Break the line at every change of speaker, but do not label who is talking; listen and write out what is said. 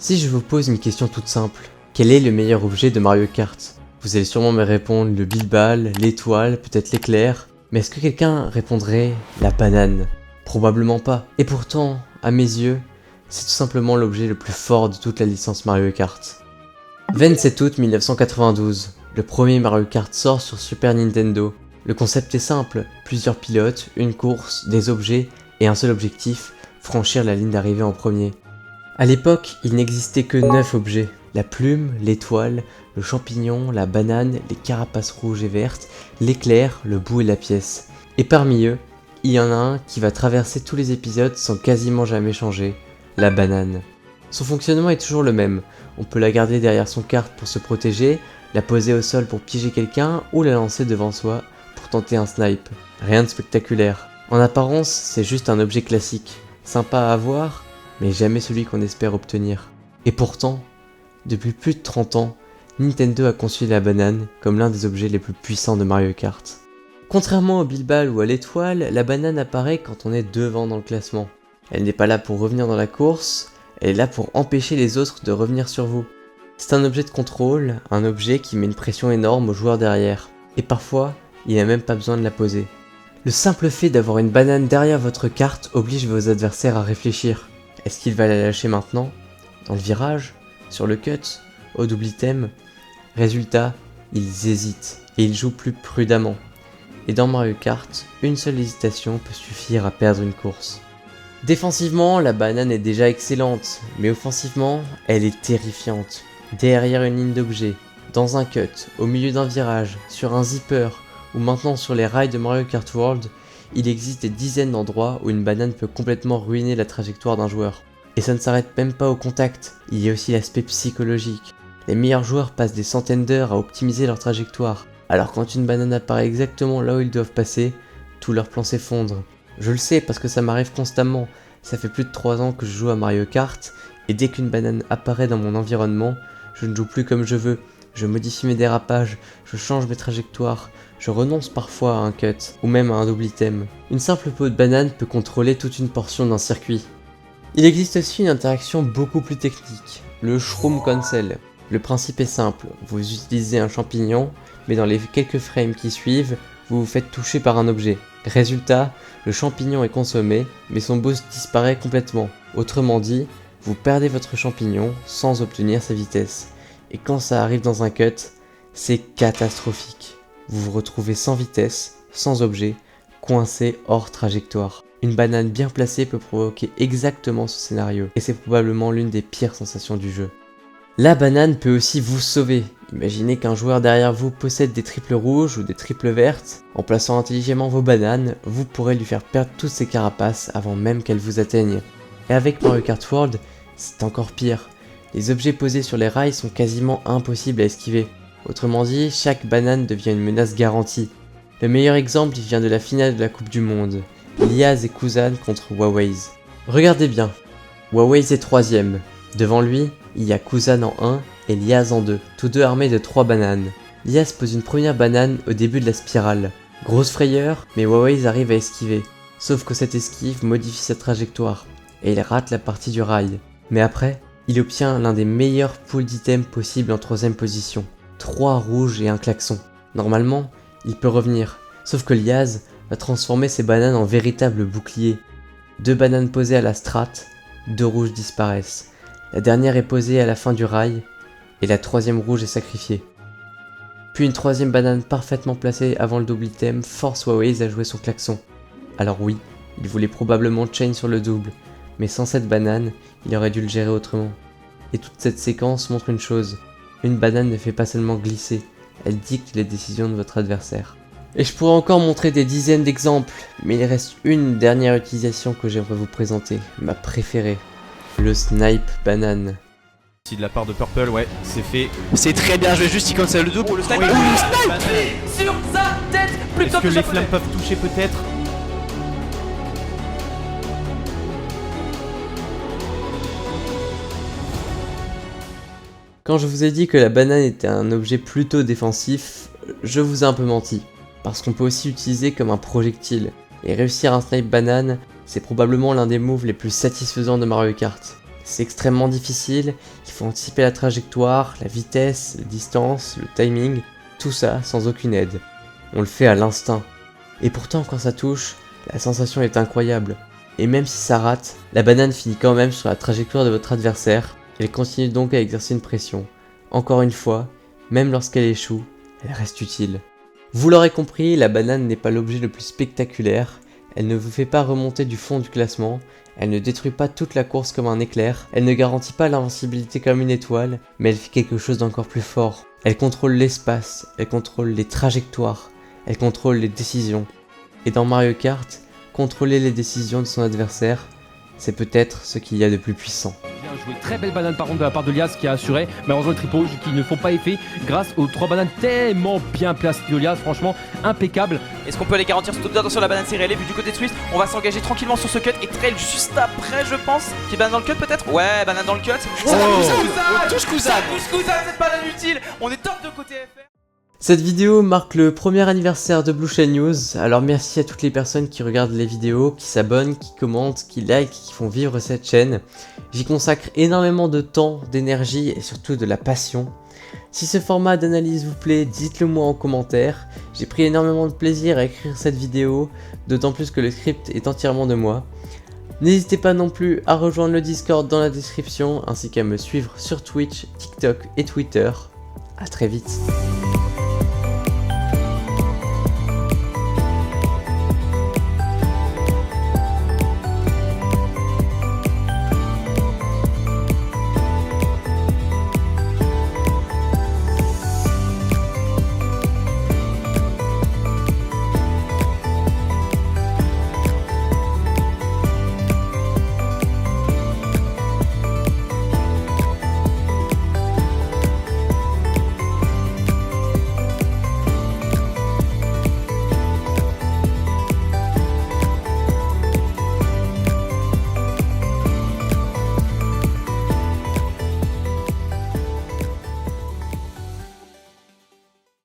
Si je vous pose une question toute simple, quel est le meilleur objet de Mario Kart? Vous allez sûrement me répondre le bilbal, l'étoile, peut-être l'éclair, mais est-ce que quelqu'un répondrait la banane? Probablement pas. Et pourtant, à mes yeux, c'est tout simplement l'objet le plus fort de toute la licence Mario Kart. 27 août 1992, le premier Mario Kart sort sur Super Nintendo. Le concept est simple, plusieurs pilotes, une course, des objets et un seul objectif, franchir la ligne d'arrivée en premier. A l'époque, il n'existait que 9 objets, la plume, l'étoile, le champignon, la banane, les carapaces rouges et vertes, l'éclair, le bout et la pièce. Et parmi eux, il y en a un qui va traverser tous les épisodes sans quasiment jamais changer, la banane. Son fonctionnement est toujours le même, on peut la garder derrière son kart pour se protéger, la poser au sol pour piéger quelqu'un ou la lancer devant soi pour tenter un snipe. Rien de spectaculaire. En apparence, c'est juste un objet classique, sympa à avoir, mais jamais celui qu'on espère obtenir. Et pourtant, depuis plus de 30 ans, Nintendo a conçu la banane comme l'un des objets les plus puissants de Mario Kart. Contrairement au bilbal ou à l'étoile, la banane apparaît quand on est devant dans le classement. Elle n'est pas là pour revenir dans la course, elle est là pour empêcher les autres de revenir sur vous. C'est un objet de contrôle, un objet qui met une pression énorme aux joueurs derrière. Et parfois, il n'y a même pas besoin de la poser. Le simple fait d'avoir une banane derrière votre carte oblige vos adversaires à réfléchir. Est-ce qu'il va la lâcher maintenant? Dans le virage? Sur le cut? Au double item? Résultat, ils hésitent et ils jouent plus prudemment. Et dans Mario Kart, une seule hésitation peut suffire à perdre une course. Défensivement, la banane est déjà excellente, mais offensivement, elle est terrifiante. Derrière une ligne d'objets, dans un cut, au milieu d'un virage, sur un zipper, ou maintenant sur les rails de Mario Kart World, il existe des dizaines d'endroits où une banane peut complètement ruiner la trajectoire d'un joueur. Et ça ne s'arrête même pas au contact, il y a aussi l'aspect psychologique. Les meilleurs joueurs passent des centaines d'heures à optimiser leur trajectoire, alors quand une banane apparaît exactement là où ils doivent passer, tout leur plan s'effondre. Je le sais parce que ça m'arrive constamment, ça fait plus de 3 ans que je joue à Mario Kart, et dès qu'une banane apparaît dans mon environnement, je ne joue plus comme je veux, je modifie mes dérapages, je change mes trajectoires, je renonce parfois à un cut, ou même à un double item. Une simple peau de banane peut contrôler toute une portion d'un circuit. Il existe aussi une interaction beaucoup plus technique, le Shroom Cancel. Le principe est simple, vous utilisez un champignon, mais dans les quelques frames qui suivent, vous vous faites toucher par un objet. Résultat, le champignon est consommé, mais son boost disparaît complètement. Autrement dit, vous perdez votre champignon sans obtenir sa vitesse. Et quand ça arrive dans un cut, c'est catastrophique. Vous vous retrouvez sans vitesse, sans objet, coincé hors trajectoire. Une banane bien placée peut provoquer exactement ce scénario, et c'est probablement l'une des pires sensations du jeu. La banane peut aussi vous sauver. Imaginez qu'un joueur derrière vous possède des triples rouges ou des triples vertes. En plaçant intelligemment vos bananes, vous pourrez lui faire perdre toutes ses carapaces avant même qu'elles vous atteignent. Et avec Mario Kart World, c'est encore pire. Les objets posés sur les rails sont quasiment impossibles à esquiver. Autrement dit, chaque banane devient une menace garantie. Le meilleur exemple vient de la finale de la Coupe du Monde. Liaz et Kuzan contre Wawaze. Regardez bien, Wawaze est 3ème. Devant lui, il y a Kuzan en 1 et Liaz en 2, tous deux armés de 3 bananes. Liaz pose une première banane au début de la spirale. Grosse frayeur, mais Wawaze arrive à esquiver. Sauf que cette esquive modifie sa trajectoire, et il rate la partie du rail. Mais après, il obtient l'un des meilleurs pools d'items possibles en 3ème position. 3 rouges et un klaxon. Normalement, il peut revenir, sauf que Liaz va transformer ses bananes en véritables boucliers. 2 bananes posées à la strat, 2 rouges disparaissent. La dernière est posée à la fin du rail, et la 3ème rouge est sacrifiée. Puis une 3ème banane parfaitement placée avant le double item force Wawaze à jouer son klaxon. Alors oui, il voulait probablement chain sur le double, mais sans cette banane, il aurait dû le gérer autrement. Et toute cette séquence montre une chose, une banane ne fait pas seulement glisser, elle dicte les décisions de votre adversaire. Et je pourrais encore montrer des dizaines d'exemples, mais il reste une dernière utilisation que j'aimerais vous présenter, ma préférée. Le snipe banane.
Si de la part de Purple, ouais, c'est fait.
C'est très bien joué, juste il cancel le double pour le snipe.
Oui,
Sur sa tête.
Est-ce que les flammes peuvent toucher peut-être?
Quand je vous ai dit que la banane était un objet plutôt défensif, je vous ai un peu menti. Parce qu'on peut aussi l'utiliser comme un projectile. Et réussir un snipe banane, c'est probablement l'un des moves les plus satisfaisants de Mario Kart. C'est extrêmement difficile, il faut anticiper la trajectoire, la vitesse, la distance, le timing, tout ça sans aucune aide. On le fait à l'instinct. Et pourtant quand ça touche, la sensation est incroyable. Et même si ça rate, la banane finit quand même sur la trajectoire de votre adversaire, elle continue donc à exercer une pression. Encore une fois, même lorsqu'elle échoue, elle reste utile. Vous l'aurez compris, la banane n'est pas l'objet le plus spectaculaire, elle ne vous fait pas remonter du fond du classement, elle ne détruit pas toute la course comme un éclair, elle ne garantit pas l'invincibilité comme une étoile, mais elle fait quelque chose d'encore plus fort. Elle contrôle l'espace, elle contrôle les trajectoires, elle contrôle les décisions. Et dans Mario Kart, contrôler les décisions de son adversaire, c'est peut-être ce qu'il y a de plus puissant.
Bien joué, très belle banane par contre de la part de Lias qui a assuré, malheureusement le triple qui ne font pas effet grâce aux 3 bananes tellement bien placées de Lias, franchement impeccable.
Est-ce qu'on peut aller garantir ce top 2? Attention, la banane serrée, elle est vue du côté de Swiss. On va s'engager tranquillement sur ce cut et Trail juste après, je pense. Qui est banane dans le cut peut-être? Ouais, banane dans le cut.
Touche Cousin, cette banane utile. On est top de côté FR.
Cette vidéo marque le premier anniversaire de Blue Shell News, alors merci à toutes les personnes qui regardent les vidéos, qui s'abonnent, qui commentent, qui likent, qui font vivre cette chaîne. J'y consacre énormément de temps, d'énergie et surtout de la passion. Si ce format d'analyse vous plaît, dites-le moi en commentaire. J'ai pris énormément de plaisir à écrire cette vidéo, d'autant plus que le script est entièrement de moi. N'hésitez pas non plus à rejoindre le Discord dans la description, ainsi qu'à me suivre sur Twitch, TikTok et Twitter. A très vite.